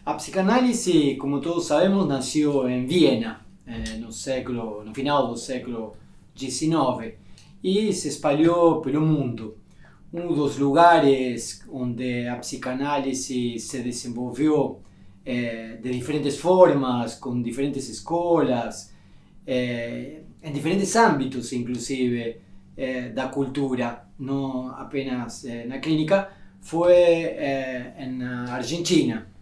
A psicanálise, como todos sabemos, nasceu em Viena, no final do século XIX, e se espalhou pelo mundo. Um dos lugares onde a psicanálise se desenvolveu de diferentes formas, com diferentes escolas, em diferentes âmbitos, inclusive, da cultura, não apenas na clínica, foi na Argentina.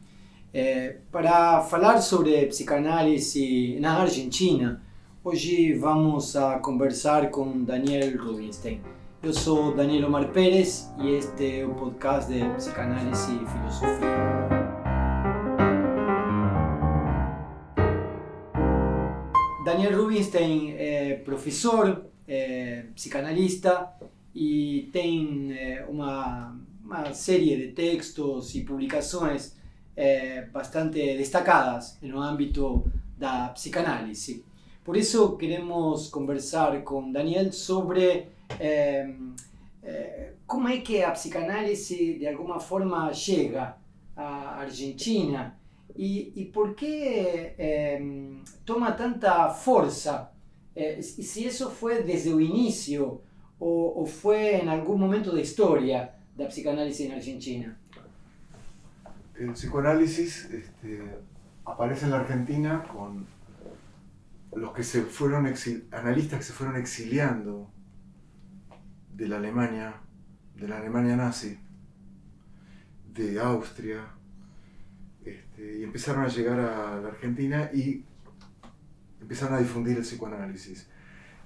Para falar sobre psicanálise na Argentina, hoje vamos a conversar com Daniel Rubinstein. Eu sou Daniel Omar Pérez e este é o podcast de Psicanálise e Filosofia. Daniel Rubinstein é professor, psicanalista e tem uma série de textos e publicações bastante destacadas no âmbito da psicanálise. Por isso queremos conversar com Daniel sobre como é que a psicanálise de alguma forma chega à Argentina e por que toma tanta força, se isso foi desde o início ou foi em algum momento da história da psicanálise na Argentina. El psicoanálisis aparece en la Argentina con los que se fueron analistas que se fueron exiliando de la Alemania nazi, de Austria, y empezaron a llegar a la Argentina y empezaron a difundir el psicoanálisis.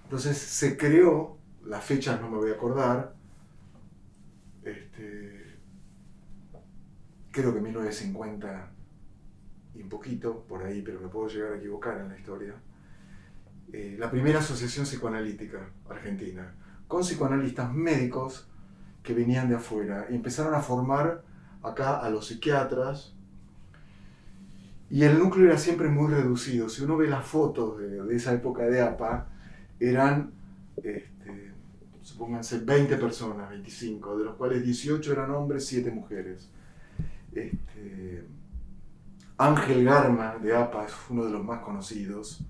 Entonces se creó, las fechas no me voy a acordar, creo que 1950 y un poquito por ahí, pero me puedo llegar a equivocar en la historia, la primera asociación psicoanalítica argentina, con psicoanalistas médicos que venían de afuera y empezaron a formar acá a los psiquiatras, y el núcleo era siempre muy reducido. Si uno ve las fotos de esa época de APA, eran, supónganse, 20 personas, 25, de los cuales 18 eran hombres, 7 mujeres. Ángel Garma de APA es uno de los más conocidos,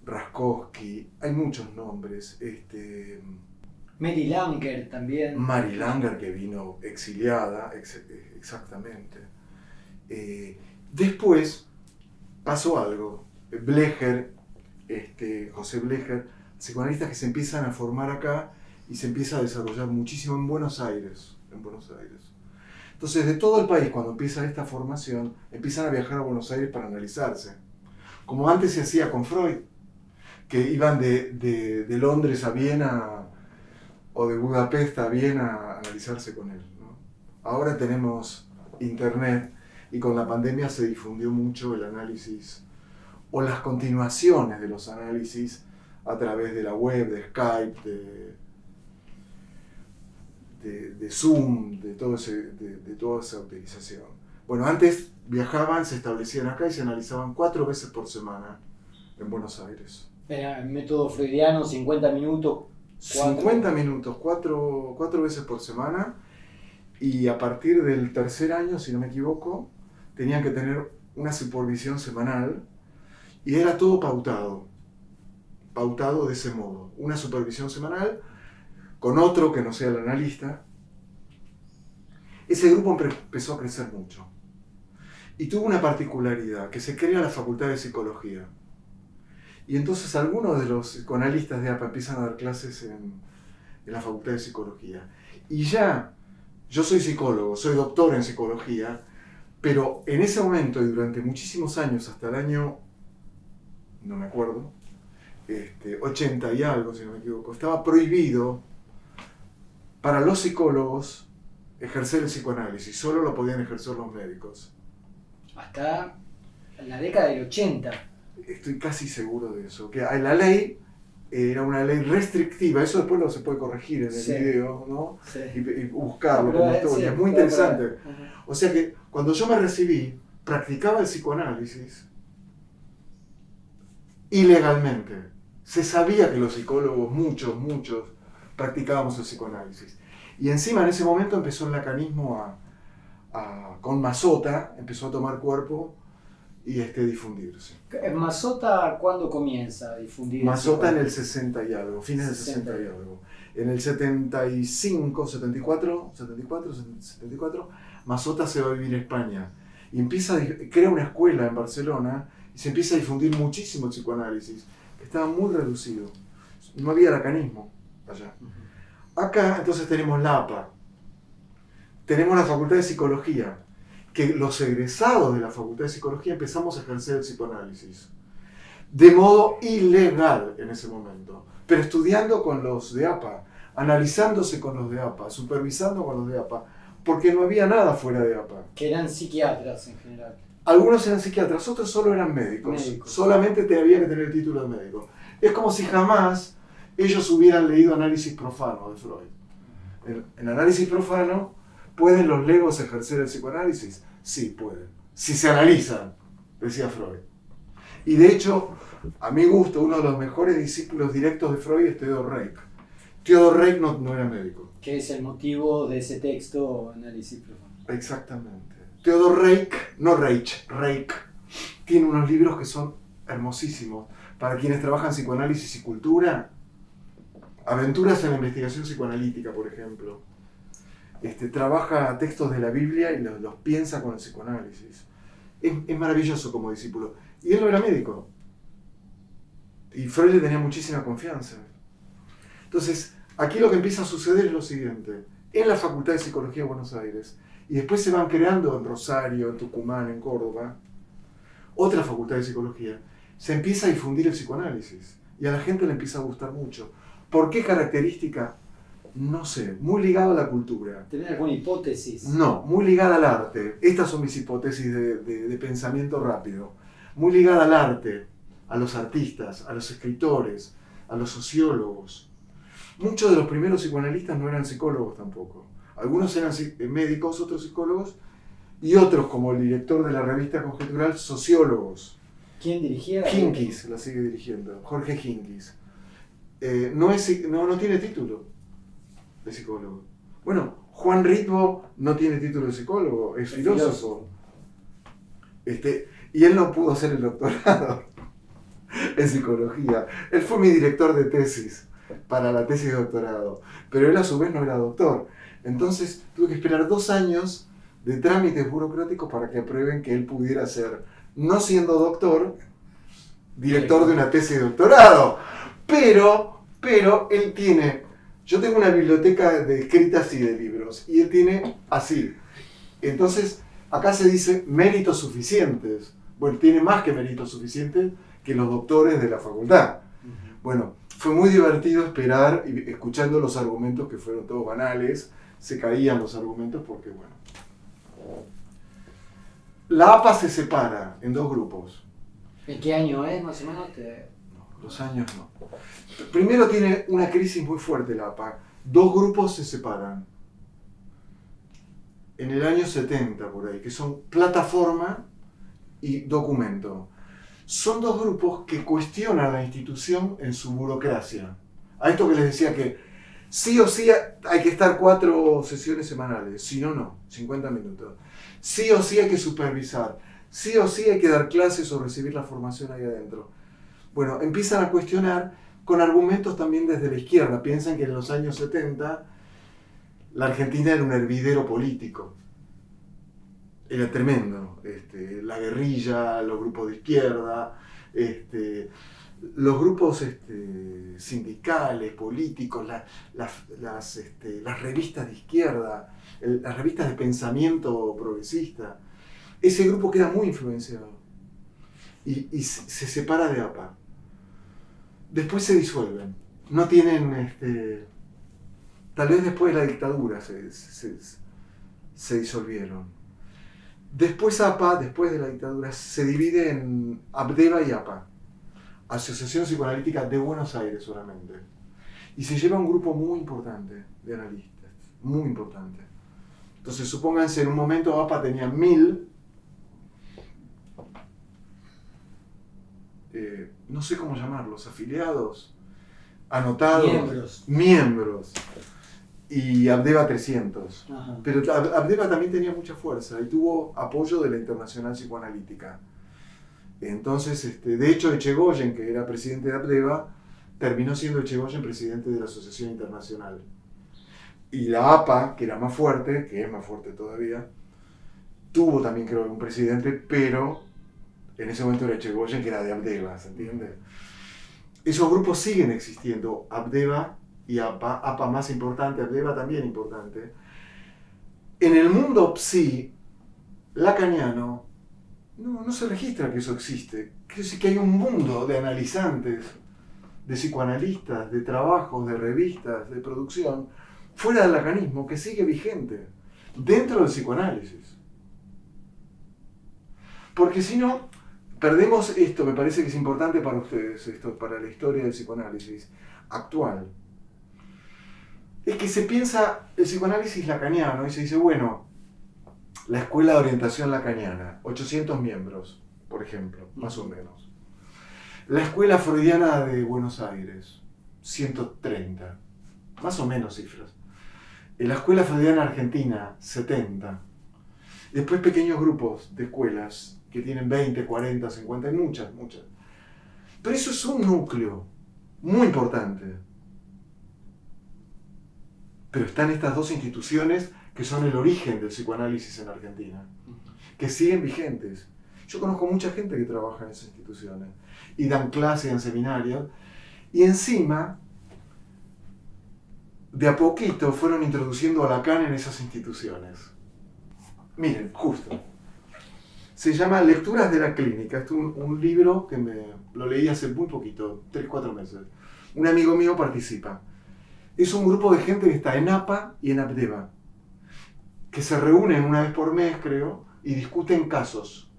Raskowski, hay muchos nombres, Mary Langer también. Mary Langer, que vino exiliada, exactamente. Después pasó algo, Blecher, José Blecher, psicoanalistas que se empiezan a formar acá y se empieza a desarrollar muchísimo en Buenos Aires. Entonces, de todo el país, cuando empieza esta formación, empiezan a viajar a Buenos Aires para analizarse. Como antes se hacía con Freud, que iban de Londres a Viena o de Budapest a Viena a analizarse con él, ¿no? Ahora tenemos internet y con la pandemia se difundió mucho el análisis o las continuaciones de los análisis a través de la web, de Skype, de Zoom, de toda esa utilización. Bueno, antes viajaban, se establecían acá y se analizaban 4 veces por semana en Buenos Aires. Era el método freudiano, 50 minutos. 50 minutos, 4 veces por semana, y a partir del tercer año, si no me equivoco, tenían que tener una supervisión semanal y era todo pautado de ese modo, una supervisión semanal con otro que no sea el analista. Ese grupo empezó a crecer mucho y tuvo una particularidad, que se crea la Facultad de Psicología. Y entonces algunos de los psicoanalistas de APA empiezan a dar clases en la Facultad de Psicología. Y ya, yo soy psicólogo, soy doctor en psicología, pero en ese momento y durante muchísimos años, hasta el año, no me acuerdo, 80 y algo, si no me equivoco, estaba prohibido para los psicólogos ejercer el psicoanálisis, solo lo podían ejercer los médicos. Hasta la década del 80. Estoy casi seguro de eso, que la ley era una ley restrictiva, eso después lo se puede corregir en el video, ¿no? Sí. Y buscarlo como historia, sí, es muy interesante. O sea que cuando yo me recibí, practicaba el psicoanálisis ilegalmente. Se sabía que los psicólogos, muchos, practicábamos el psicoanálisis. Y encima en ese momento empezó el lacanismo con Mazota, empezó a tomar cuerpo y difundirse. ¿Mazota cuándo comienza a difundir? Mazota en el 60 y algo, fines del 60 y algo. En el 75, 74, Mazota se va a vivir a España y crea una escuela en Barcelona y se empieza a difundir muchísimo el psicoanálisis, que estaba muy reducido. No había lacanismo allá. Acá entonces tenemos la APA, tenemos la Facultad de Psicología, que los egresados de la Facultad de Psicología empezamos a ejercer el psicoanálisis de modo ilegal en ese momento, pero estudiando con los de APA, analizándose con los de APA, supervisando con los de APA, porque no había nada fuera de APA. Que eran psiquiatras en general. Algunos eran psiquiatras, otros solo eran médicos. Solamente había que tener el título de médico. Es como si jamás ellos hubieran leído Análisis Profano de Freud. En Análisis Profano, ¿pueden los legos ejercer el psicoanálisis? Sí, pueden. Si se analizan, decía Freud. Y de hecho, a mi gusto, uno de los mejores discípulos directos de Freud es Theodor Reik. Theodor Reik no era médico. ¿Qué es el motivo de ese texto, Análisis Profano? Exactamente. Theodor Reik, no Reich, Reik, tiene unos libros que son hermosísimos. Para quienes trabajan psicoanálisis y cultura, Aventuras en la investigación psicoanalítica, por ejemplo. Trabaja textos de la Biblia y los piensa con el psicoanálisis. Es maravilloso como discípulo. Y él no era médico. Y Freud le tenía muchísima confianza. Entonces, aquí lo que empieza a suceder es lo siguiente. En la Facultad de Psicología de Buenos Aires, y después se van creando en Rosario, en Tucumán, en Córdoba, otra Facultad de Psicología, se empieza a difundir el psicoanálisis. Y a la gente le empieza a gustar mucho. ¿Por qué característica? No sé, muy ligado a la cultura. ¿Tenés alguna hipótesis? No, muy ligada al arte. Estas son mis hipótesis de pensamiento rápido. Muy ligada al arte, a los artistas, a los escritores, a los sociólogos. Muchos de los primeros psicoanalistas no eran psicólogos tampoco. Algunos eran médicos, otros psicólogos, y otros, como el director de la revista Conjetural, sociólogos. ¿Quién dirigía? Hinkis la sigue dirigiendo, Jorge Hinkis. No tiene título de psicólogo. Bueno, Juan Ritvo no tiene título de psicólogo, es filósofo. Y él no pudo hacer el doctorado en psicología. Él fue mi director de tesis para la tesis de doctorado, pero él a su vez no era doctor. Entonces tuve que esperar 2 años de trámites burocráticos para que aprueben que él pudiera ser, no siendo doctor, director de una tesis de doctorado. Pero él tiene, yo tengo una biblioteca de escritas y de libros, y él tiene así. Entonces, acá se dice méritos suficientes. Bueno, tiene más que méritos suficientes que los doctores de la facultad. Bueno, fue muy divertido esperar, y escuchando los argumentos que fueron todos banales, se caían los argumentos porque, bueno. La APA se separa en 2 grupos. ¿En qué año es, más o menos? No, los años no. Primero tiene una crisis muy fuerte la APA. 2 grupos se separan. En el año 70, por ahí, que son Plataforma y Documento. Son 2 grupos que cuestionan la institución en su burocracia. A esto que les decía que sí o sí hay que estar 4 sesiones semanales, si no, no, 50 minutos. Sí o sí hay que supervisar, sí o sí hay que dar clases o recibir la formación ahí adentro. Bueno, empiezan a cuestionar con argumentos también desde la izquierda. Piensan que en los años 70 la Argentina era un hervidero político. Era tremendo. La guerrilla, los grupos de izquierda, los grupos sindicales, políticos, las revistas de izquierda, las revistas de pensamiento progresista. Ese grupo queda muy influenciado y se separa de APA. Después se disuelven. No tienen, tal vez después de la dictadura se disolvieron. Después APA, después de la dictadura, se divide en APDEVA y APA. Asociación Psicoanalítica de Buenos Aires solamente. Y se lleva un grupo muy importante de analistas, muy importante. Entonces, supónganse, en un momento APA tenía 1000, no sé cómo llamarlos, afiliados, anotados, miembros. y Abdeva 300. Ajá. Pero Abdeva también tenía mucha fuerza y tuvo apoyo de la Internacional Psicoanalítica. Entonces, de hecho, Echegoyen, que era presidente de Abdeva, terminó siendo Echegoyen presidente de la Asociación Internacional. Y la APA, que era más fuerte, que es más fuerte todavía, tuvo también, creo, un presidente, pero en ese momento era Echegoyen, que era de Abdeva, ¿se entiende? Esos grupos siguen existiendo, Abdeva y APA más importante, Abdeva también importante. En el mundo psi, lacaniano, no se registra que eso existe. Quiere decir que hay un mundo de analizantes, de psicoanalistas, de trabajos, de revistas, de producción, fuera del lacanismo, que sigue vigente, dentro del psicoanálisis. Porque si no, perdemos esto, me parece que es importante para ustedes, esto para la historia del psicoanálisis actual. Es que se piensa el psicoanálisis lacaniano y se dice, bueno, la escuela de orientación lacaniana, 800 miembros, por ejemplo, más o menos. La escuela freudiana de Buenos Aires, 130, más o menos cifras. La escuela freudiana argentina, 70. Después pequeños grupos de escuelas que tienen 20, 40, 50, y muchas. Pero eso es un núcleo muy importante. Pero están estas dos instituciones que son el origen del psicoanálisis en Argentina, que siguen vigentes. Yo conozco mucha gente que trabaja en esas instituciones y dan clases en seminarios, y encima, de a poquito fueron introduciendo a Lacan en esas instituciones. Miren, justo. Se llama Lecturas de la Clínica. Es un libro que lo leí hace muy poquito, 3-4 meses. Un amigo mío participa. Es un grupo de gente que está en APA y en Abdeva, que se reúnen una vez por mes, creo, y discuten casos.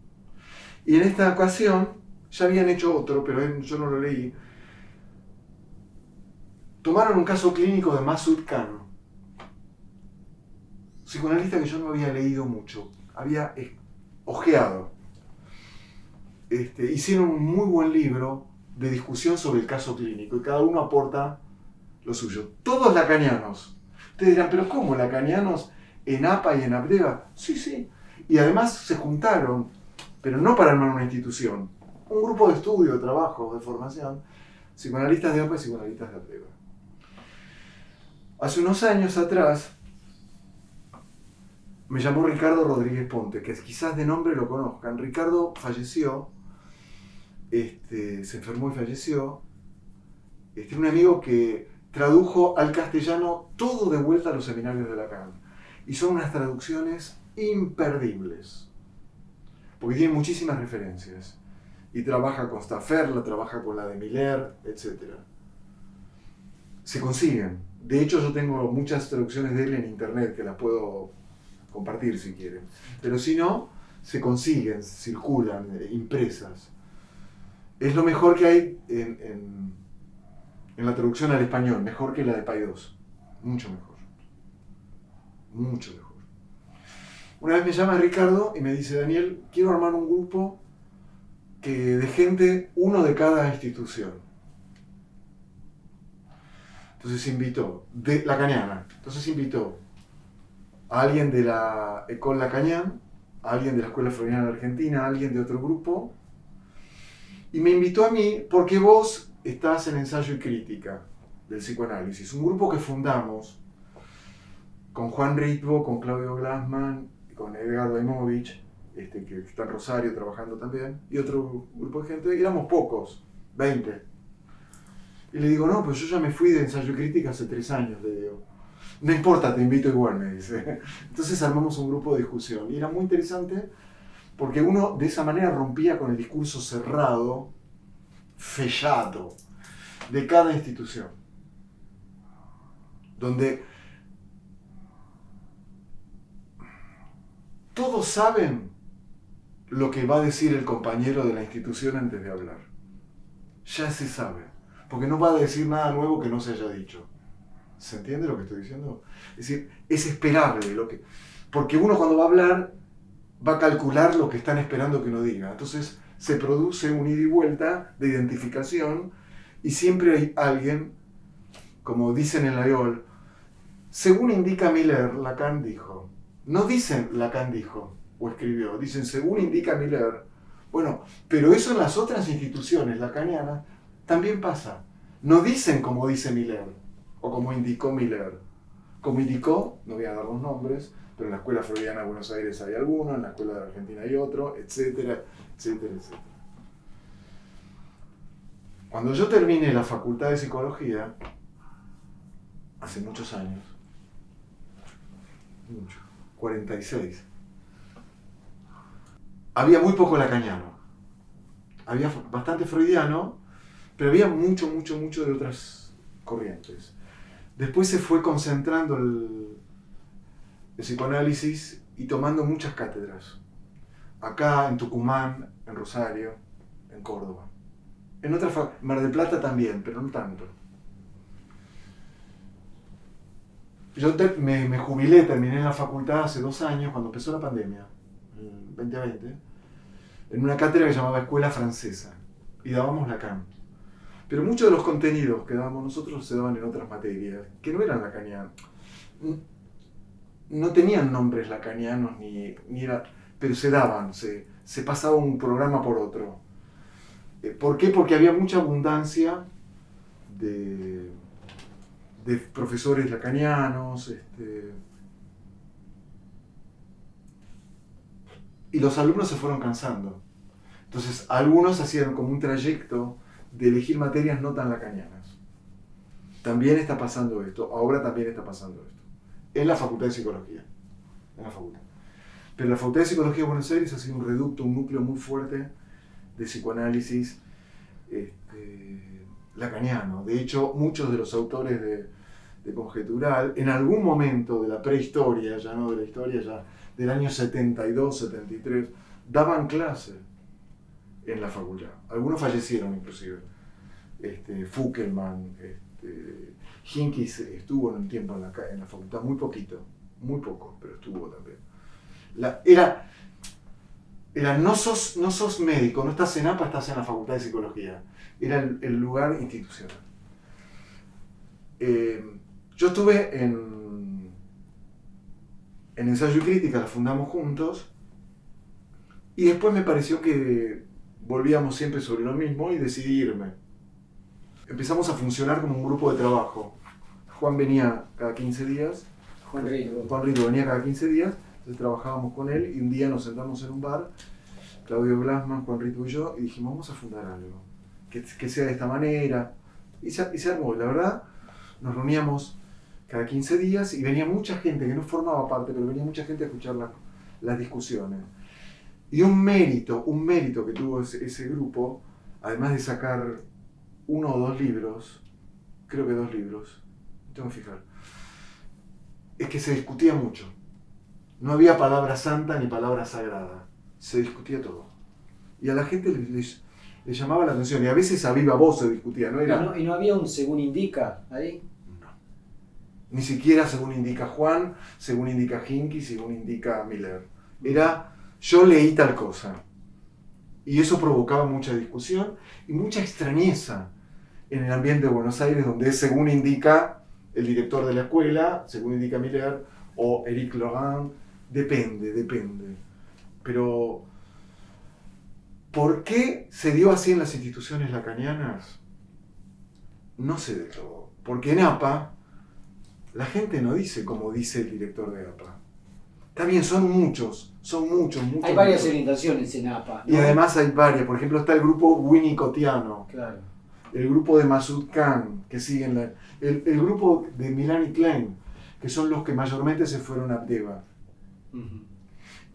Y en esta ocasión, ya habían hecho otro, pero yo no lo leí, tomaron un caso clínico de Masoud Khan, psicoanalista que yo no había leído mucho, había ojeado. Hicieron un muy buen libro de discusión sobre el caso clínico, y cada uno aporta lo suyo. Todos lacanianos. Ustedes dirán, ¿pero cómo lacanianos en APA y en Abdeva? Sí. Y además se juntaron, pero no para armar una institución, un grupo de estudio, de trabajo, de formación, psicoanalistas de APA y psicoanalistas de Abdeva. Hace unos años atrás me llamó Ricardo Rodríguez Ponte, que quizás de nombre lo conozcan. Ricardo falleció, se enfermó y falleció. Un amigo que tradujo al castellano todo de vuelta a los seminarios de Lacan. Y son unas traducciones imperdibles, porque tiene muchísimas referencias. Y trabaja con Stafferla, trabaja con la de Miller, etc. Se consiguen. De hecho, yo tengo muchas traducciones de él en internet que las puedo compartir si quieren. Pero si no, se consiguen, circulan, impresas. Es lo mejor que hay en la traducción al español, mejor que la de Paidós. Mucho mejor. Mucho mejor. Una vez me llama Ricardo y me dice, Daniel, quiero armar un grupo de gente, uno de cada institución. Entonces invitó, de lacaniana, entonces invitó a alguien de la École Lacanienne, a alguien de la Escuela Freudiana de Argentina, a alguien de otro grupo, y me invitó a mí porque vos estás en Ensayo y Crítica del Psicoanálisis, un grupo que fundamos con Juan Ritvo, con Claudio Glassman, con Edgardo Aimovich, que está en Rosario trabajando también, y otro grupo de gente, y éramos pocos, 20. Y le digo, no, pues yo ya me fui de Ensayo y Crítica hace 3 años, le digo. No importa, te invito igual, me dice. Entonces armamos un grupo de discusión. Y era muy interesante porque uno de esa manera rompía con el discurso cerrado, fechado, de cada institución. Donde todos saben lo que va a decir el compañero de la institución antes de hablar. Ya se sabe. Porque no va a decir nada nuevo que no se haya dicho. ¿Se entiende lo que estoy diciendo? Es decir, es esperable porque uno cuando va a hablar va a calcular lo que están esperando que uno diga. Entonces se produce un ida y vuelta de identificación y siempre hay alguien, como dicen en la IOL, Según indica Miller, Lacan dijo. No dicen Lacan dijo o escribió, dicen según indica Miller. Bueno, pero eso en las otras instituciones lacanianas también pasa. No dicen como dice Miller o como indicó Miller. Como indicó, no voy a dar los nombres, pero en la Escuela Freudiana de Buenos Aires hay alguno, en la Escuela de la Argentina hay otro, etcétera, etcétera, etcétera. Cuando yo terminé la Facultad de Psicología, hace muchos años, 46, había muy poco lacaniano. Había bastante freudiano, pero había mucho de otras corrientes. Después se fue concentrando el psicoanálisis y tomando muchas cátedras. Acá, en Tucumán, en Rosario, en Córdoba. En Mar del Plata también, pero no tanto. Yo me jubilé, terminé la facultad hace 2 años, cuando empezó la pandemia, en 2020, en una cátedra que se llamaba Escuela Francesa, y dábamos Lacan. Pero muchos de los contenidos que dábamos nosotros se daban en otras materias, que no eran lacanianos. No tenían nombres lacanianos, pero se daban, se pasaba un programa por otro. ¿Por qué? Porque había mucha abundancia de profesores lacanianos, y los alumnos se fueron cansando. Entonces, algunos hacían como un trayecto de elegir materias no tan lacanianas. También está pasando esto, ahora también está pasando esto. En la Facultad de Psicología. En la facultad. Pero la Facultad de Psicología de Buenos Aires ha sido un reducto, un núcleo muy fuerte de psicoanálisis lacaniano. De hecho, muchos de los autores de Conjetural, en algún momento de la prehistoria, ya no de la historia, ya del año 72, 73, daban clase en la facultad. Algunos fallecieron inclusive. Fukelman, Hinkis estuvo en un tiempo en la facultad, muy poco, pero estuvo también. Era no sos médico, no estás en APA, estás en la Facultad de Psicología. Era el lugar institucional. Yo estuve en Ensayo y Crítica, la fundamos juntos, y después me pareció que volvíamos siempre sobre lo mismo y decidí irme. Empezamos a funcionar como un grupo de trabajo. Juan venía cada 15 días. Juan Rito venía cada 15 días, entonces trabajábamos con él y un día nos sentamos en un bar, Claudio Glasman, Juan Rito y yo, y dijimos, vamos a fundar algo, que sea de esta manera. Y se armó, la verdad, nos reuníamos cada 15 días y venía mucha gente que no formaba parte, pero venía mucha gente a escuchar las discusiones. Y un mérito que tuvo ese grupo, además de sacar 1 o 2 libros, creo que 2 libros, tengo que fijar, es que se discutía mucho. No había palabra santa ni palabra sagrada, se discutía todo. Y a la gente le llamaba la atención, y a veces a viva voz se discutía, ¿no era? ¿Y no había un según indica ahí? No. Ni siquiera según indica Juan, según indica Hinky, según indica Miller. Era, yo leí tal cosa. Y eso provocaba mucha discusión y mucha extrañeza en el ambiente de Buenos Aires, donde según indica el director de la escuela, según indica Miller, o Éric Laurent, depende. Pero, ¿por qué se dio así en las instituciones lacanianas? No sé de todo. Porque en APA, la gente no dice como dice el director de APA. Está bien, son muchos. Hay varias orientaciones en APA, ¿no? Y además hay varias. Por ejemplo, está el grupo winnicottiano. Claro. El grupo de Masud Khan, que siguen el grupo de Milán y Klein, que son los que mayormente se fueron a Abdeva. Uh-huh.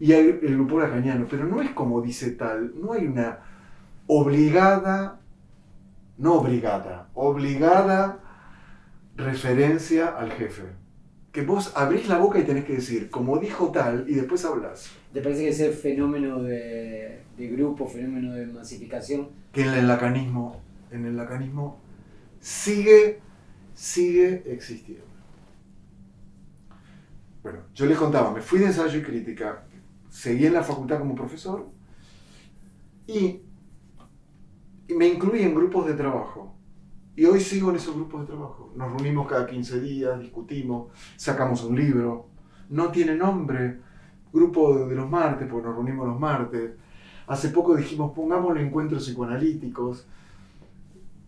Y el grupo lacaniano. Pero no es como dice tal, no hay una obligada referencia al jefe. Que vos abrís la boca y tenés que decir, como dijo tal, y después hablas. ¿Te parece que ese fenómeno de grupo, fenómeno de masificación? Que en el lacanismo sigue existiendo. Bueno, yo les contaba, me fui de Ensayo y Crítica, seguí en la facultad como profesor y me incluí en grupos de trabajo Y hoy sigo en esos grupos de trabajo. Nos reunimos cada 15 días, discutimos, sacamos un libro. No tiene nombre, grupo de los martes, porque nos reunimos los martes. Hace poco dijimos, pongámosle encuentros psicoanalíticos.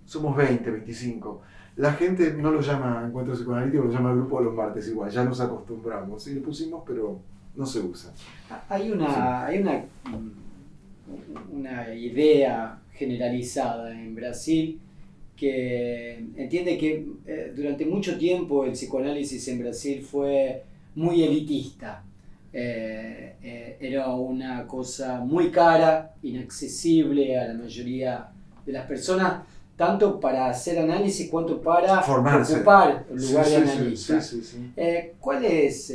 Somos 20, 25. La gente no lo llama encuentros psicoanalíticos, lo llama grupo de los martes igual. Ya nos acostumbramos. Sí, le pusimos, pero no se usa. Hay una idea generalizada en Brasil que entiende que durante mucho tiempo el psicoanálisis en Brasil fue muy elitista. Era una cosa muy cara, inaccesible a la mayoría de las personas, tanto para hacer análisis cuanto para formarse, ocupar el lugar de analista. Sí. ¿Cuál es,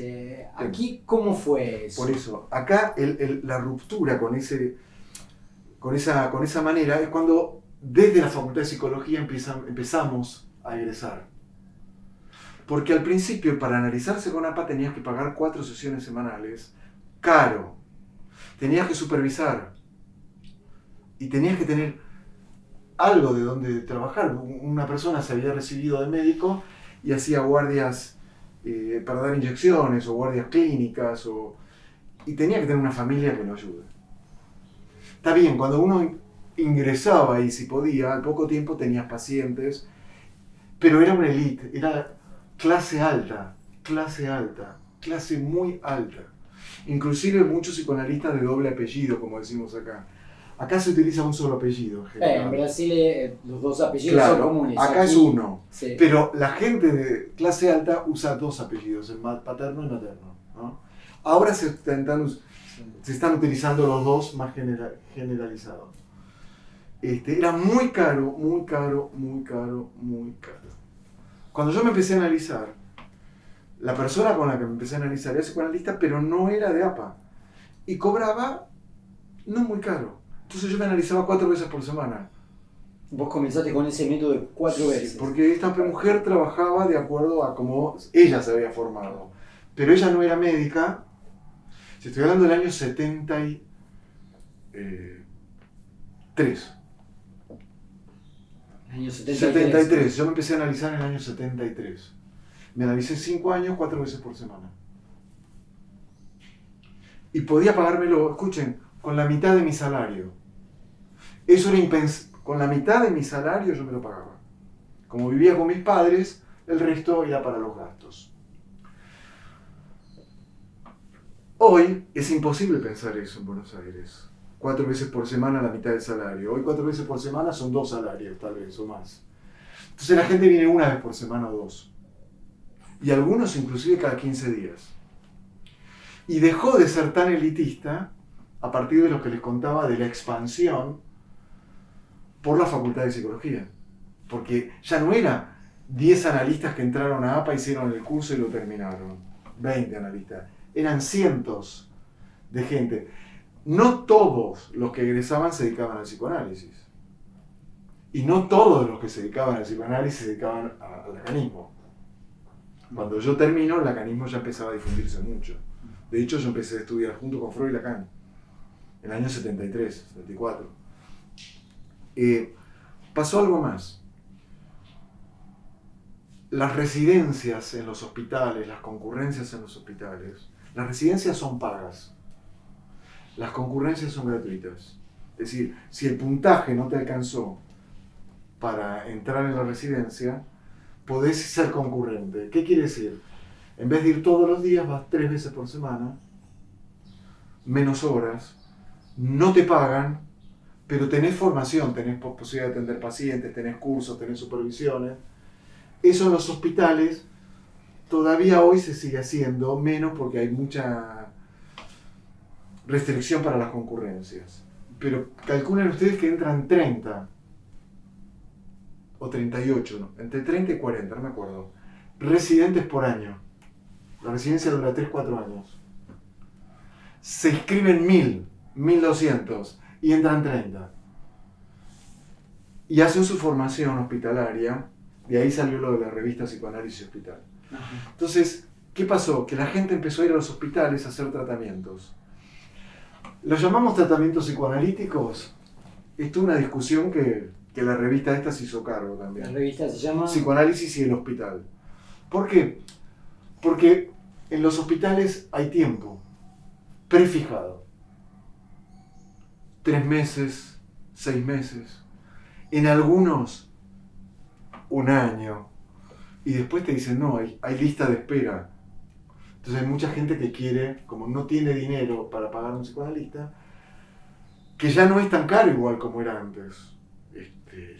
aquí cómo fue eso? Por eso, acá la ruptura con esa manera es cuando desde la Facultad de Psicología empezamos a egresar. Porque al principio, para analizarse con APA tenías que pagar 4 sesiones semanales, caro. Tenías que supervisar. Y tenías que tener algo de donde trabajar. Una persona se había recibido de médico y hacía guardias para dar inyecciones o guardias clínicas. Y tenía que tener una familia que lo ayude. Está bien, cuando uno ingresaba y si podía, al poco tiempo tenías pacientes, pero era una élite, era clase alta, clase muy alta. Inclusive muchos psicoanalistas de doble apellido, como decimos acá. Acá se utiliza un solo apellido en general. En Brasil los dos apellidos claro, son comunes. Acá aquí, es uno. Sí. Pero la gente de clase alta usa 2 apellidos, el paterno y materno, ¿no? Ahora se están utilizando los dos más generalizados. Era muy caro. Cuando yo me empecé a analizar, la persona con la que me empecé a analizar era psicoanalista, pero no era de APA. Y cobraba no muy caro. Entonces yo me analizaba 4 veces por semana. Vos comenzaste con ese método de 4 veces. Sí, porque esta mujer trabajaba de acuerdo a cómo ella se había formado. Pero ella no era médica. Si estoy hablando del año 73. Año 73. Yo me empecé a analizar en el año 73. Me analicé 5 años, 4 veces por semana. Y podía pagármelo, escuchen, con la mitad de mi salario. Eso era impensable. Con la mitad de mi salario yo me lo pagaba. Como vivía con mis padres, el resto era para los gastos. Hoy es imposible pensar eso en Buenos Aires. 4 veces por semana la mitad del salario. Hoy 4 veces por semana son 2 salarios, tal vez, o más. Entonces la gente viene 1 vez por semana o 2. Y algunos inclusive cada 15 días. Y dejó de ser tan elitista a partir de lo que les contaba de la expansión por la Facultad de Psicología. Porque ya no era 10 analistas que entraron a APA, hicieron el curso y lo terminaron. 20 analistas. Eran cientos de gente. No todos los que egresaban se dedicaban al psicoanálisis. Y no todos los que se dedicaban al psicoanálisis se dedicaban al lacanismo. Cuando yo termino, el lacanismo ya empezaba a difundirse mucho. De hecho, yo empecé a estudiar junto con Freud y Lacan, en el año 73, 74. Pasó algo más. Las residencias en los hospitales, las concurrencias en los hospitales, las residencias son pagas. Las concurrencias son gratuitas. Es decir, si el puntaje no te alcanzó para entrar en la residencia, podés ser concurrente. ¿Qué quiere decir? En vez de ir todos los días, vas 3 veces por semana, menos horas, no te pagan, pero tenés formación, tenés posibilidad de atender pacientes, tenés cursos, tenés supervisiones. Eso en los hospitales todavía hoy se sigue haciendo, menos porque hay mucha restricción para las concurrencias. Pero calculen ustedes que entran 30 o 38, ¿no? Entre 30 y 40, no me acuerdo, residentes por año. La residencia dura 3-4 años. Se inscriben 1000, 1200 y entran 30. Y hacen su formación hospitalaria. De ahí salió lo de la revista Psicoanálisis Hospital. Ajá. Entonces, ¿qué pasó? Que la gente empezó a ir a los hospitales a hacer tratamientos. ¿Los llamamos tratamientos psicoanalíticos? Esto es una discusión que que la revista esta se hizo cargo también. La revista se llama Psicoanálisis y el hospital. ¿Por qué? Porque en los hospitales hay tiempo prefijado. 3 meses, 6 meses, en algunos 1 año. Y después te dicen, no, hay lista de espera. Entonces hay mucha gente que quiere, como no tiene dinero para pagar a un psicoanalista, que ya no es tan caro igual como era antes.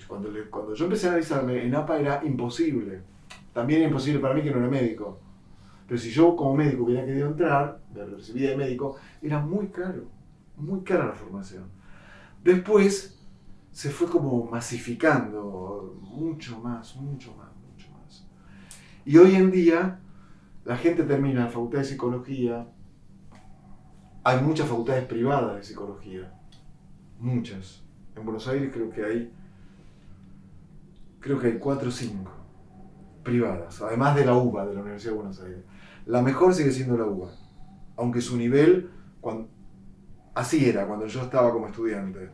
Cuando yo empecé a analizarme en APA era imposible. También era imposible para mí que no era médico. Pero si yo como médico hubiera querido entrar, recibida de médico, era muy cara la formación. Después se fue como masificando mucho más. Y hoy en día la gente termina la facultad de psicología, hay muchas facultades privadas de psicología, muchas. En Buenos Aires creo que hay 4 o 5 privadas, además de la UBA, de la Universidad de Buenos Aires. La mejor sigue siendo la UBA, aunque su nivel, así era cuando yo estaba como estudiante,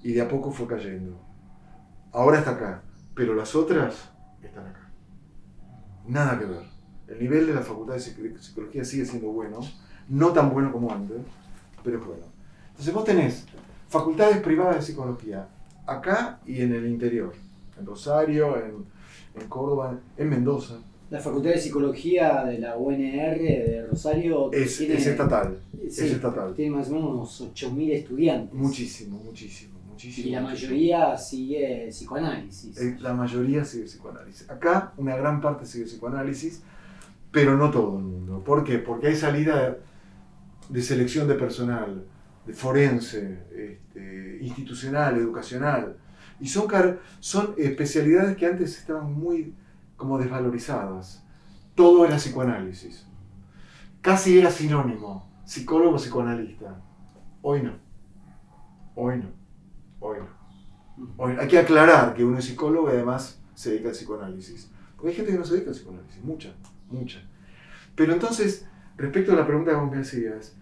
y de a poco fue cayendo. Ahora está acá, pero las otras están acá. Nada que ver. El nivel de la facultad de psicología sigue siendo bueno, no tan bueno como antes, pero es bueno. Entonces vos tenés facultades privadas de psicología, acá y en el interior, en Rosario, en Córdoba, en Mendoza. La Facultad de Psicología de la UNR de Rosario es estatal. Sí, es estatal. Tiene más o menos unos 8.000 estudiantes. Muchísimo. Y la mayoría sigue psicoanálisis. La mayoría sigue psicoanálisis. Acá una gran parte sigue psicoanálisis, pero no todo el mundo. ¿Por qué? Porque hay salida de selección de personal, de forense, institucional, educacional. Y son especialidades que antes estaban muy como desvalorizadas. Todo era psicoanálisis. Casi era sinónimo, psicólogo, psicoanalista. Hoy no. Hay que aclarar que uno es psicólogo y además se dedica al psicoanálisis. Porque hay gente que no se dedica al psicoanálisis, mucha. Pero entonces, respecto a la pregunta que vos me hacías,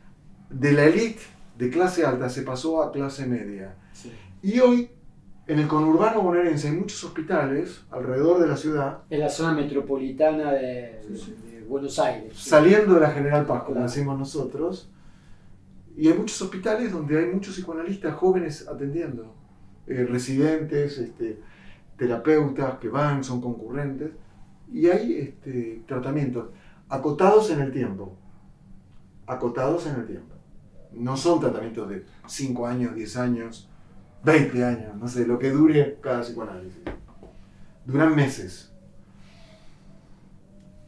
de la élite de clase alta se pasó a clase media. Sí. Y hoy, en el conurbano bonaerense hay muchos hospitales alrededor de la ciudad. En la zona metropolitana de Buenos Aires. Saliendo de la General Paz, como Claro. decimos nosotros. Y hay muchos hospitales donde hay muchos psicoanalistas jóvenes atendiendo. Residentes, terapeutas que son concurrentes. Y hay tratamientos acotados en el tiempo. No son tratamientos de 5 años, 10 años, 20 años, no sé, lo que dure cada psicoanálisis. Duran meses.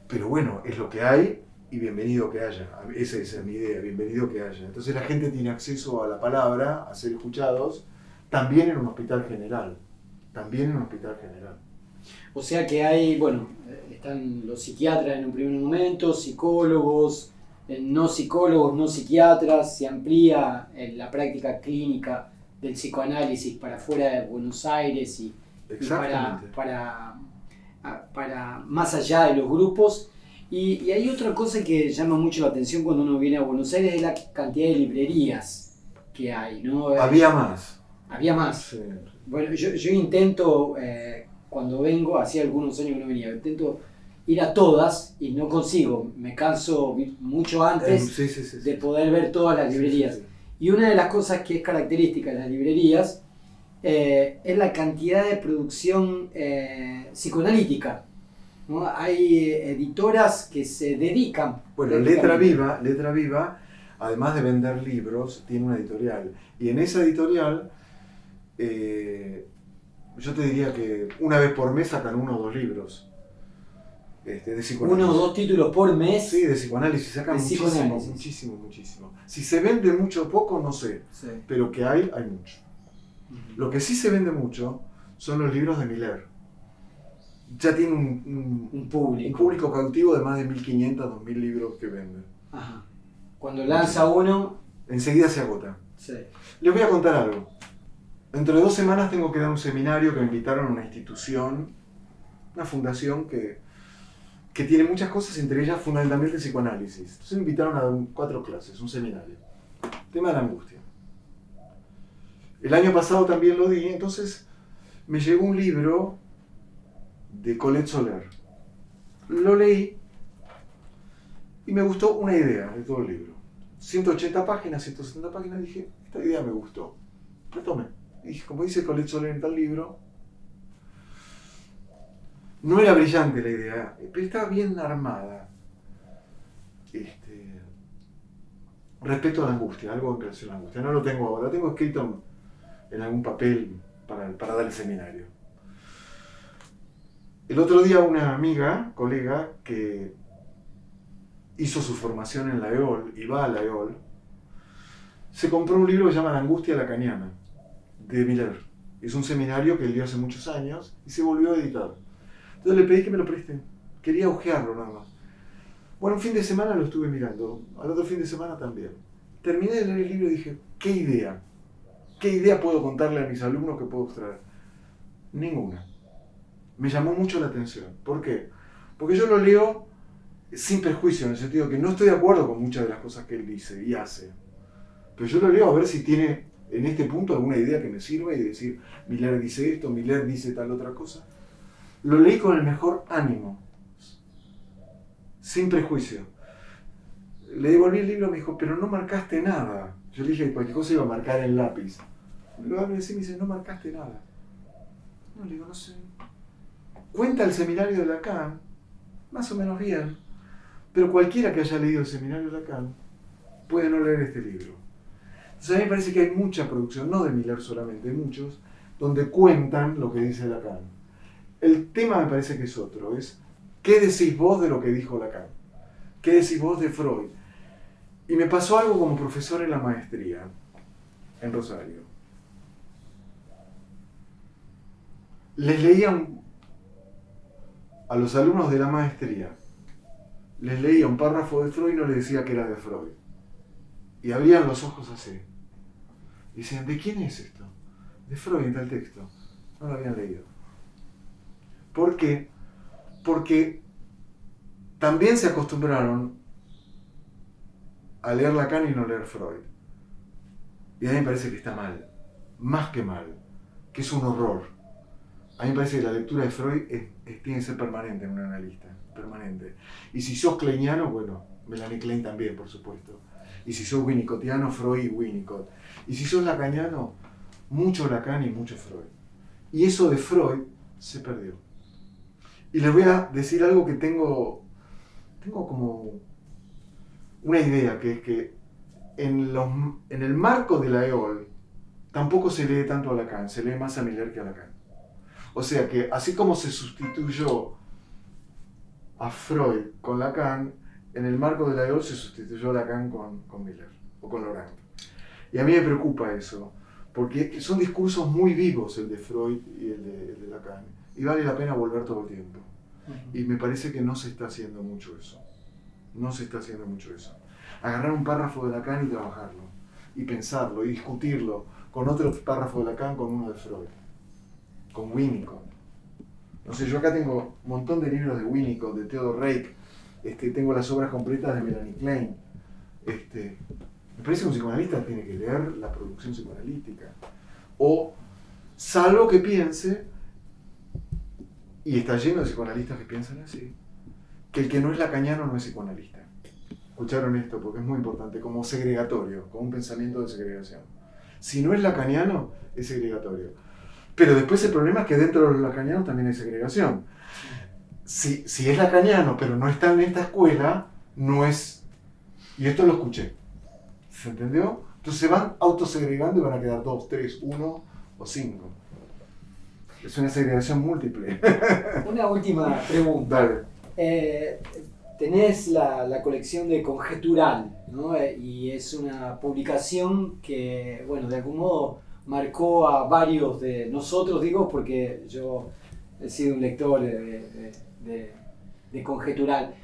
Pero bueno, es lo que hay y bienvenido que haya. Esa es mi idea, bienvenido que haya. Entonces la gente tiene acceso a la palabra, a ser escuchados, también en un hospital general. O sea que hay, están los psiquiatras en un primer momento, psicólogos, no psicólogos, no psiquiatras, se amplía la práctica clínica del psicoanálisis para fuera de Buenos Aires y para más allá de los grupos. Y hay otra cosa que llama mucho la atención cuando uno viene a Buenos Aires, es la cantidad de librerías que hay, ¿no? Había más. Sí. Sí. Bueno, yo intento, cuando vengo, hacía algunos años que no venía, intento ir a todas y no consigo, me canso mucho antes de poder ver todas las librerías. Sí. Y una de las cosas que es característica de las librerías es la cantidad de producción psicoanalítica, ¿no? Hay editoras que se dedican. Bueno, Letra Viva, además de vender libros, tiene una editorial. Y en esa editorial, yo te diría que una vez por mes sacan 1 o 2 libros de psicoanálisis. 1 o 2 títulos por mes. Sí, de psicoanálisis, sacan muchísimo. Si se vende mucho o poco, no sé, Sí. pero que hay mucho. Lo que sí se vende mucho son los libros de Miller. Ya tiene un público cautivo de más de 1.500, 2.000 libros que vende. Ajá. Cuando lanza uno... Enseguida se agota. Sí. Les voy a contar algo. Dentro de 2 semanas tengo que dar un seminario que me invitaron a una institución, una fundación que tiene muchas cosas, entre ellas fundamentalmente psicoanálisis. Entonces me invitaron a dar 4 clases, un seminario. Tema de la angustia. El año pasado también lo di, entonces me llegó un libro de Colette Soler. Lo leí y me gustó una idea de todo el libro. 180 páginas, 170 páginas, dije, esta idea me gustó. Retomé. Y dije, como dice Colette Soler en tal libro, no era brillante la idea, pero estaba bien armada. Respecto a la angustia, algo en relación a la angustia. No lo tengo ahora, lo tengo escrito en algún papel para dar el seminario. El otro día una amiga, colega, que hizo su formación en la EOL y va a la EOL, se compró un libro que se llama La angustia lacaniana, de Miller. Es un seminario que él dio hace muchos años y se volvió a editar. Entonces le pedí que me lo presten. Quería hojearlo nada más. Bueno, un fin de semana lo estuve mirando. Al otro fin de semana también. Terminé de leer el libro y dije, ¿qué idea? ¿Qué idea puedo contarle a mis alumnos que puedo extraer? Ninguna. Me llamó mucho la atención. ¿Por qué? Porque yo lo leo sin prejuicio, en el sentido que no estoy de acuerdo con muchas de las cosas que él dice y hace. Pero yo lo leo a ver si tiene en este punto alguna idea que me sirva y decir, Miller dice esto, Miller dice tal otra cosa. Lo leí con el mejor ánimo, sin prejuicio. Le devolví el libro y me dijo, pero no marcaste nada. Yo le dije que cualquier cosa iba a marcar en lápiz. Lo hablo así y me dice, no marcaste nada. No, le digo, no sé. Cuenta el seminario de Lacan, más o menos bien, pero cualquiera que haya leído el seminario de Lacan puede no leer este libro. Entonces a mí me parece que hay mucha producción, no de Miller solamente, de muchos, donde cuentan lo que dice Lacan. El tema me parece que es otro, es ¿qué decís vos de lo que dijo Lacan? ¿Qué decís vos de Freud? Y me pasó algo como profesor en la maestría, en Rosario. Les leía a los alumnos de la maestría, les leía un párrafo de Freud y no les decía que era de Freud. Y abrían los ojos así. Y decían, ¿de quién es esto? De Freud en tal texto. No lo habían leído. ¿Por qué? Porque también se acostumbraron a leer Lacan y no leer Freud. Y a mí me parece que está mal, más que mal, que es un horror. A mí me parece que la lectura de Freud tiene que ser permanente en un analista, permanente. Y si sos kleiniano, bueno, Melanie Klein también, por supuesto. Y si sos winnicottiano, Freud y Winnicott. Y si sos lacaniano, mucho Lacan y mucho Freud. Y eso de Freud se perdió. Y les voy a decir algo que tengo como una idea, que es que en el marco de la EOL tampoco se lee tanto a Lacan, se lee más a Miller que a Lacan. O sea que así como se sustituyó a Freud con Lacan, en el marco de la EOL se sustituyó a Lacan con Miller o con Laurent. Y a mí me preocupa eso, porque son discursos muy vivos el de Freud y el de Lacan, y vale la pena volver todo el tiempo. Y me parece que no se está haciendo mucho eso. No se está haciendo mucho eso. Agarrar un párrafo de Lacan y trabajarlo, y pensarlo, y discutirlo con otro párrafo de Lacan, con uno de Freud, con Winnicott. No sé, yo acá tengo un montón de libros de Winnicott, de Theodor Reik, tengo las obras completas de Melanie Klein. Me parece que un psicoanalista tiene que leer la producción psicoanalítica. O, salvo que piense, y está lleno de psicoanalistas que piensan así, que el que no es lacaniano no es psicoanalista. Escucharon esto porque es muy importante, como segregatorio, como un pensamiento de segregación. Si no es lacaniano, es segregatorio. Pero después el problema es que dentro de los lacanianos también hay segregación. Si es lacaniano, pero no está en esta escuela, no es... Y esto lo escuché. ¿Se entendió? Entonces se van autosegregando y van a quedar 2, 3, 1 o 5. Es una segregación múltiple. Una última pregunta. Dale. Tenés la colección de Conjetural, ¿no? Y es una publicación que, bueno, de algún modo marcó a varios de nosotros, digo, porque yo he sido un lector de Conjetural.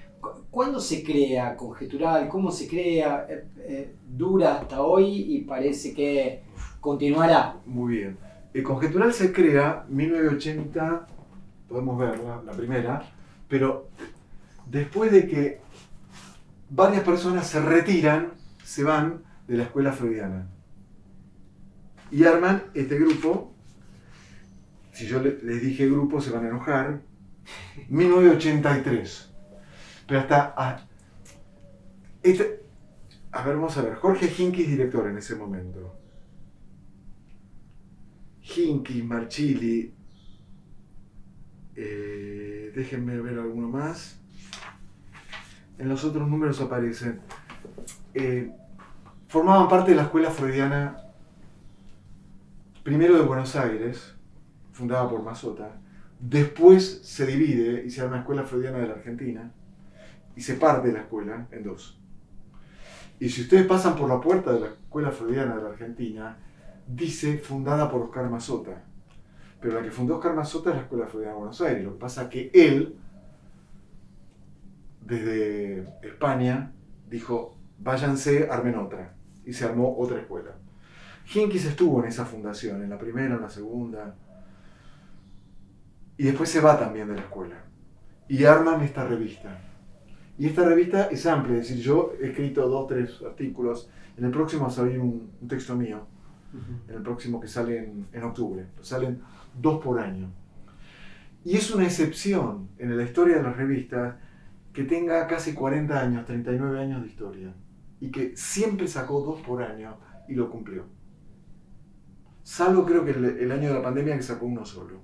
¿Cuándo se crea Conjetural? ¿Cómo se crea? Dura hasta hoy y parece que continuará. Muy bien. Conjetural se crea en 1980, podemos verla, la primera, pero después de que varias personas se retiran, se van de la escuela freudiana y arman este grupo si yo les dije grupo se van a enojar, 1983. Pero a ver, vamos a ver, Jorge Hinckley, director en ese momento. Hinckley, Marchilli, déjenme ver alguno más. En los otros números aparecen. Formaban parte de la escuela freudiana, primero de Buenos Aires, fundada por Mazzotta. Después se divide y se llama Escuela Freudiana de la Argentina. Y se parte la escuela en dos. Y si ustedes pasan por la puerta de la Escuela Freudiana de la Argentina, dice fundada por Oscar Mazzotta. Pero la que fundó Oscar Mazzotta es la Escuela Freudiana de Buenos Aires. Lo que pasa es que él, desde España, dijo, váyanse, armen otra. Y se armó otra escuela. Hinckley estuvo en esa fundación, en la primera, en la segunda. Y después se va también de la escuela. Y arman esta revista. Y esta revista es amplia, es decir, yo he escrito 2 o 3 artículos. En el próximo va a salir un texto mío. En el próximo que sale en octubre. Salen 2 por año. Y es una excepción en la historia de las revistas que tenga casi 40 años, 39 años de historia. Y que siempre sacó 2 por año y lo cumplió. Salvo creo que el año de la pandemia que sacó 1 solo.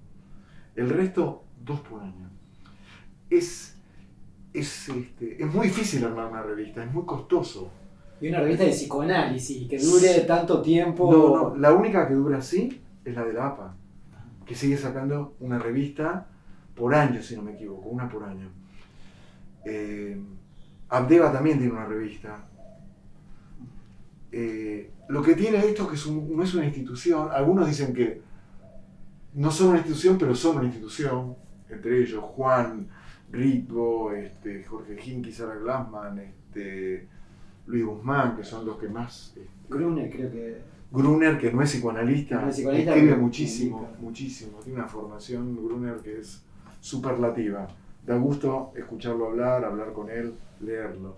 El resto, 2 por año. Es muy difícil armar una revista, es muy costoso. Y una revista de psicoanálisis que dure tanto tiempo. No, la única que dura así es la de la APA, que sigue sacando una revista por año, si no me equivoco, una por año. Abdeva también tiene una revista. Lo que tiene esto es que no es una institución. Algunos dicen que no son una institución, pero son una institución. Entre ellos Juan Rico, Jorge Hinckley, Sarah Glassman, Luis Guzmán, que son los que más... Gruner, creo que... Gruner, que no es psicoanalista, no es psicoanalista, escribe muchísimo, muchísimo. Tiene una formación, Gruner, que es superlativa. Da gusto escucharlo hablar con él, leerlo.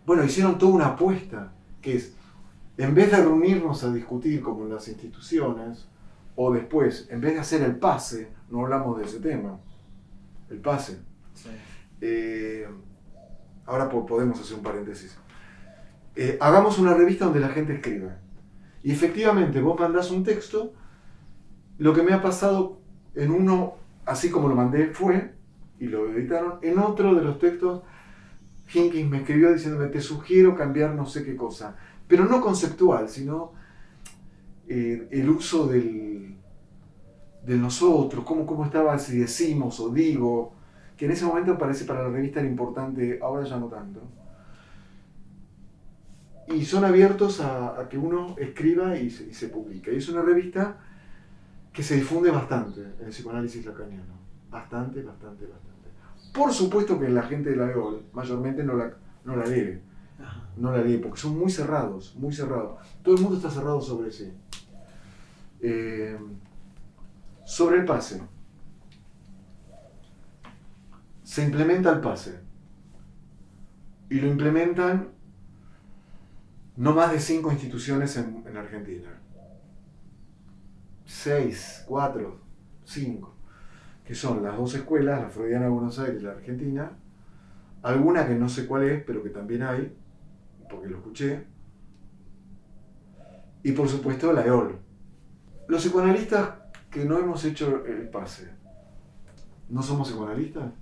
Bueno, hicieron toda una apuesta, que es, en vez de reunirnos a discutir como en las instituciones, o después, en vez de hacer el pase, no hablamos de ese tema, el pase. Sí. Ahora podemos hacer un paréntesis. Hagamos una revista donde la gente escriba. Y efectivamente, vos mandás un texto, lo que me ha pasado en uno, así como lo mandé, fue, y lo editaron, en otro de los textos, Hinckley me escribió diciéndome, te sugiero cambiar no sé qué cosa, pero no conceptual, sino el uso del nosotros, cómo estaba si decimos o digo, que en ese momento parece para la revista era importante, ahora ya no tanto. Y son abiertos a que uno escriba y se publica. Y es una revista que se difunde bastante en el psicoanálisis lacaniano. Bastante. Por supuesto que la gente de la EOL mayormente no la lee. No la lee porque son muy cerrados, muy cerrados. Todo el mundo está cerrado sobre sí. Sobre el pase. Se implementa el pase. Y lo implementan no más de 5 instituciones en Argentina. 6, 4, 5. Que son las 2 escuelas, la Freudiana de Buenos Aires y la Argentina. Alguna que no sé cuál es, pero que también hay, porque lo escuché. Y por supuesto la EOL. Los psicoanalistas que no hemos hecho el pase, ¿no somos psicoanalistas?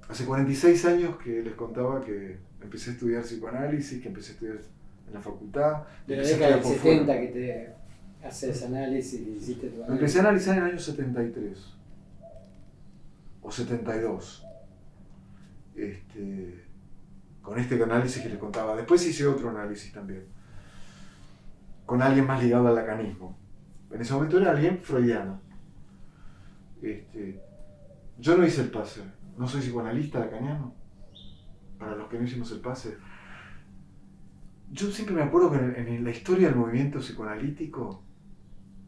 Hace 46 años que les contaba que empecé a estudiar psicoanálisis, que empecé a estudiar en la facultad. De la década del 70 que te haces análisis y hiciste tu análisis. Empecé a analizar en el año 73 o 72. Con este análisis que les contaba. Después hice otro análisis también, con alguien más ligado al lacanismo. En ese momento era alguien freudiano. Yo no hice el pase, no soy psicoanalista lacaniano. Para los que no hicimos el pase, yo siempre me acuerdo que en la historia del movimiento psicoanalítico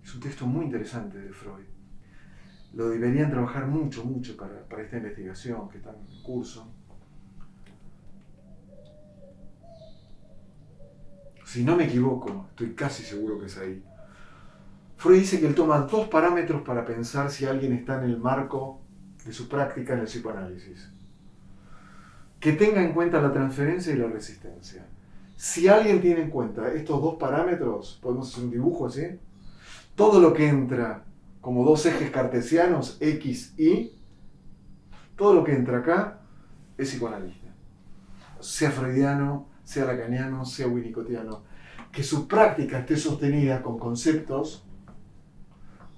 es un texto muy interesante de Freud. Lo deberían trabajar mucho para esta investigación que está en curso. si no me equivoco, estoy casi seguro que es ahí, Freud dice que él toma 2 parámetros para pensar si alguien está en el marco de su práctica en el psicoanálisis. Que tenga en cuenta la transferencia y la resistencia. Si alguien tiene en cuenta estos 2 parámetros, podemos hacer un dibujo así, todo lo que entra como 2 ejes cartesianos, X, Y, todo lo que entra acá es psicoanalista. Sea freudiano, sea lacaniano, sea winnicottiano. Que su práctica esté sostenida con conceptos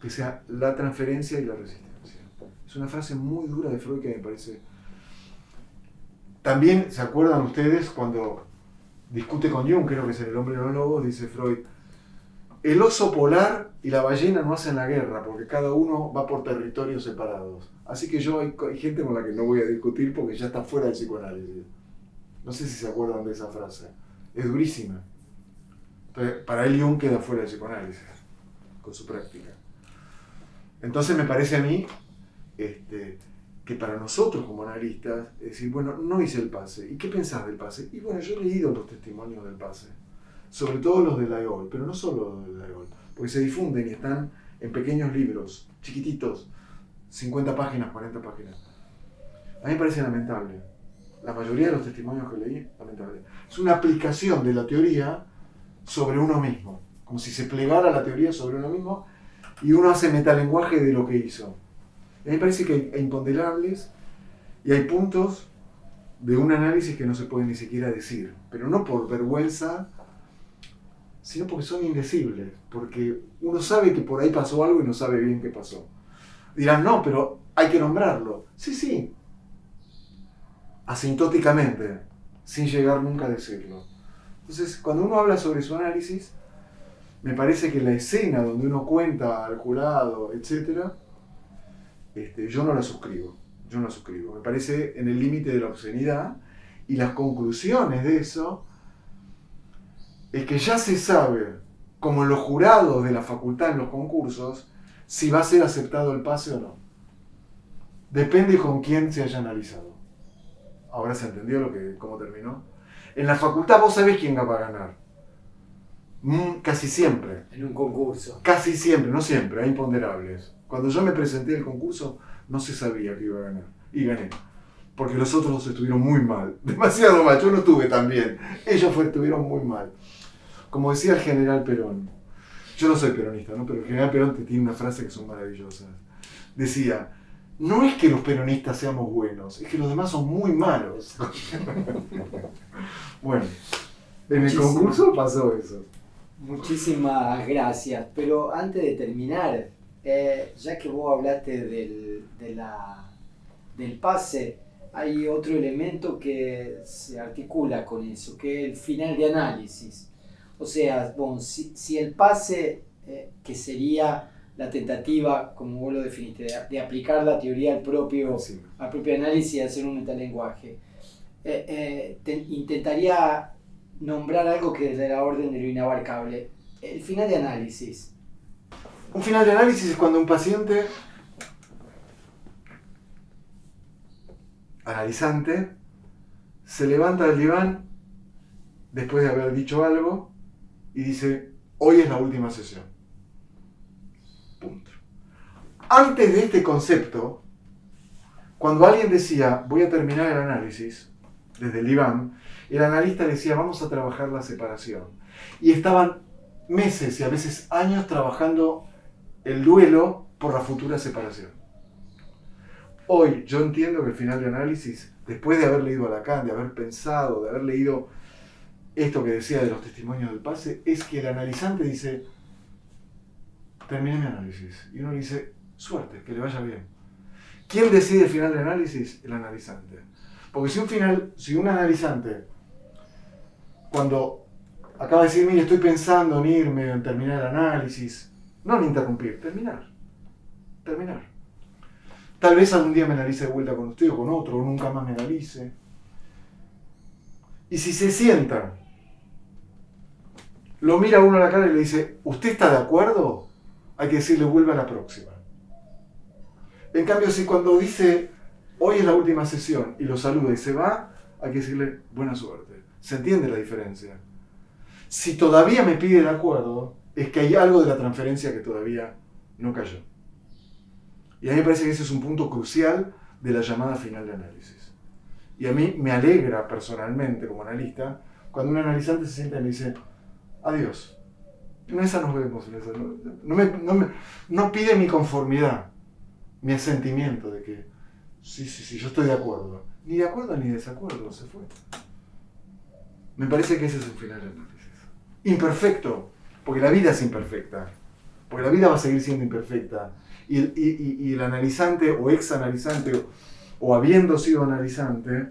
que sea la transferencia y la resistencia. Es una frase muy dura de Freud que me parece... También, ¿se acuerdan ustedes cuando discute con Jung, creo que es en El hombre de los lobos, dice Freud, el oso polar y la ballena no hacen la guerra porque cada uno va por territorios separados. Así que hay gente con la que no voy a discutir porque ya está fuera del psicoanálisis. No sé si se acuerdan de esa frase. Es durísima. Entonces, para él Jung queda fuera del psicoanálisis con su práctica. Entonces me parece a mí que para nosotros como analistas, es decir, bueno, no hice el pase. ¿Y qué pensás del pase? Y bueno, yo he leído los testimonios del pase, sobre todo los de Laëol, pero no solo los de Laëol, porque se difunden y están en pequeños libros, chiquititos, 50 páginas, 40 páginas. A mí me parece lamentable. La mayoría de los testimonios que leí, lamentable. Es una aplicación de la teoría sobre uno mismo, como si se plegara la teoría sobre uno mismo y uno hace metalenguaje de lo que hizo. Y a mí me parece que hay imponderables y hay puntos de un análisis que no se puede ni siquiera decir, pero no por vergüenza, sino porque son indecibles, porque uno sabe que por ahí pasó algo y no sabe bien qué pasó. Dirán, no, pero hay que nombrarlo. Sí, sí, asintóticamente, sin llegar nunca a decirlo. Entonces, cuando uno habla sobre su análisis, me parece que la escena donde uno cuenta al jurado, etc., yo no la suscribo. Me parece en el límite de la obscenidad, y las conclusiones de eso es que ya se sabe, como en los jurados de la facultad en los concursos, si va a ser aceptado el pase o no. Depende con quién se haya analizado. ¿Ahora se entendió cómo terminó? En la facultad vos sabés quién va a ganar. Casi siempre. En un concurso. Casi siempre, no siempre, hay imponderables. Cuando yo me presenté al concurso, no se sabía que iba a ganar. Y gané. Porque los otros dos estuvieron muy mal. Demasiado mal. Yo no estuve tan bien. Ellos estuvieron muy mal. Como decía el general Perón. Yo no soy peronista, ¿no? Pero el general Perón tiene una frase que son maravillosas. Decía, no es que los peronistas seamos buenos, es que los demás son muy malos. Bueno, en el concurso pasó eso. Muchísimas gracias, pero antes de terminar, ya que vos hablaste del pase, hay otro elemento que se articula con eso, que es el final de análisis. O sea, bueno, si el pase, que sería la tentativa, como vos lo definiste, de aplicar la teoría al propio análisis y hacer un metalenguaje, intentaría nombrar algo que es de la orden de lo inabarcable. El final de análisis. Un final de análisis es cuando un paciente analizante se levanta del diván después de haber dicho algo y dice, hoy es la última sesión. Punto. Antes de este concepto, cuando alguien decía, voy a terminar el análisis, desde el diván, el analista decía, vamos a trabajar la separación. Y estaban meses y a veces años trabajando el duelo por la futura separación. Hoy yo entiendo que el final de análisis, después de haber leído a Lacan, de haber pensado, de haber leído esto que decía de los testimonios del pase, es que el analizante dice, terminé mi análisis. Y uno le dice, suerte, que le vaya bien. ¿Quién decide el final de análisis? El analizante. Porque si un analizante, cuando acaba de decir, mire, estoy pensando en irme, en terminar el análisis, no en interrumpir, terminar. Tal vez algún día me analice de vuelta con usted o con otro, o nunca más me analice. Y si se sienta, lo mira uno a la cara y le dice, ¿usted está de acuerdo? Hay que decirle, vuelva a la próxima. En cambio, si cuando dice, hoy es la última sesión, y lo saluda y se va, hay que decirle, buena suerte. ¿Se entiende la diferencia? Si todavía me pide el acuerdo, es que hay algo de la transferencia que todavía no cayó. Y a mí me parece que ese es un punto crucial de la llamada final de análisis. Y a mí me alegra personalmente, como analista, cuando un analizante se sienta y me dice, adiós. En esa nos vemos. No pide mi conformidad, mi asentimiento de que, sí, yo estoy de acuerdo. Ni de acuerdo ni desacuerdo, se fue. Me parece que ese es el final de análisis. Imperfecto, porque la vida es imperfecta. Porque la vida va a seguir siendo imperfecta. Y el analizante o ex analizante o habiendo sido analizante,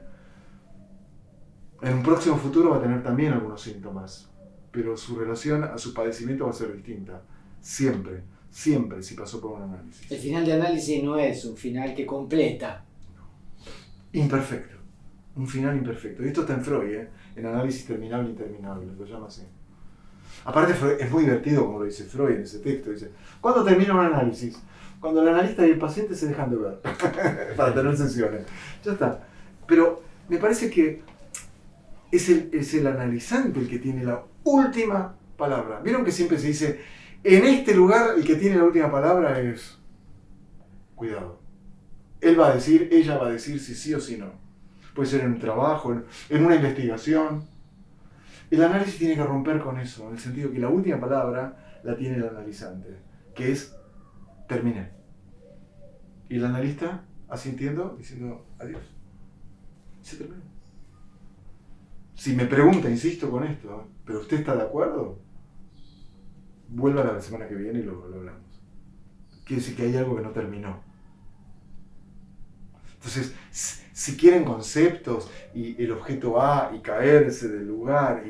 en un próximo futuro va a tener también algunos síntomas, pero su relación a su padecimiento va a ser distinta. Siempre, si pasó por un análisis. El final de análisis no es un final que completa. Imperfecto. Un final imperfecto. Y esto está en Freud, en Análisis Terminable e Interminable, lo llama así. Aparte es muy divertido como lo dice Freud en ese texto. Dice, ¿cuándo termina un análisis? Cuando el analista y el paciente se dejan de ver para tener sesiones. Ya está. Pero me parece que es el analizante el que tiene la última palabra. ¿Vieron que siempre se dice, en este lugar el que tiene la última palabra es cuidado? Él va a decir, ella va a decir si sí o si no. Puede ser en un trabajo, en una investigación. El análisis tiene que romper con eso, en el sentido que la última palabra la tiene el analizante, que es terminé. Y el analista asintiendo, diciendo adiós. Se terminó. Si me pregunta, insisto con esto, ¿pero usted está de acuerdo? Vuelva la semana que viene y lo hablamos. Quiere decir que hay algo que no terminó. Entonces, si quieren conceptos y el objeto A y caerse del lugar,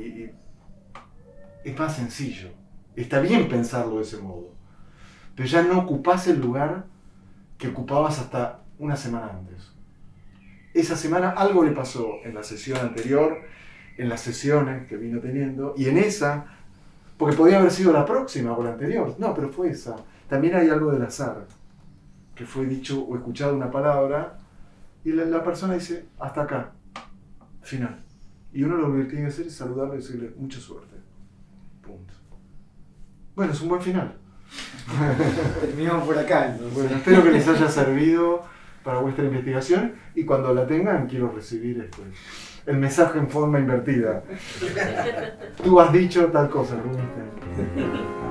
es más sencillo. Está bien pensarlo de ese modo. Pero ya no ocupás el lugar que ocupabas hasta una semana antes. Esa semana algo le pasó en la sesión anterior, en las sesiones que vino teniendo, y en esa, porque podía haber sido la próxima o la anterior, no, pero fue esa. También hay algo del azar, que fue dicho o escuchado una palabra, y la persona dice, hasta acá, final. Y uno lo que tiene que hacer es saludarle y decirle, mucha suerte. Punto. Bueno, es un buen final. Terminamos por acá, entonces. Bueno, espero que les haya servido para vuestra investigación y cuando la tengan quiero recibir el mensaje en forma invertida. Tú has dicho tal cosa, Rubén.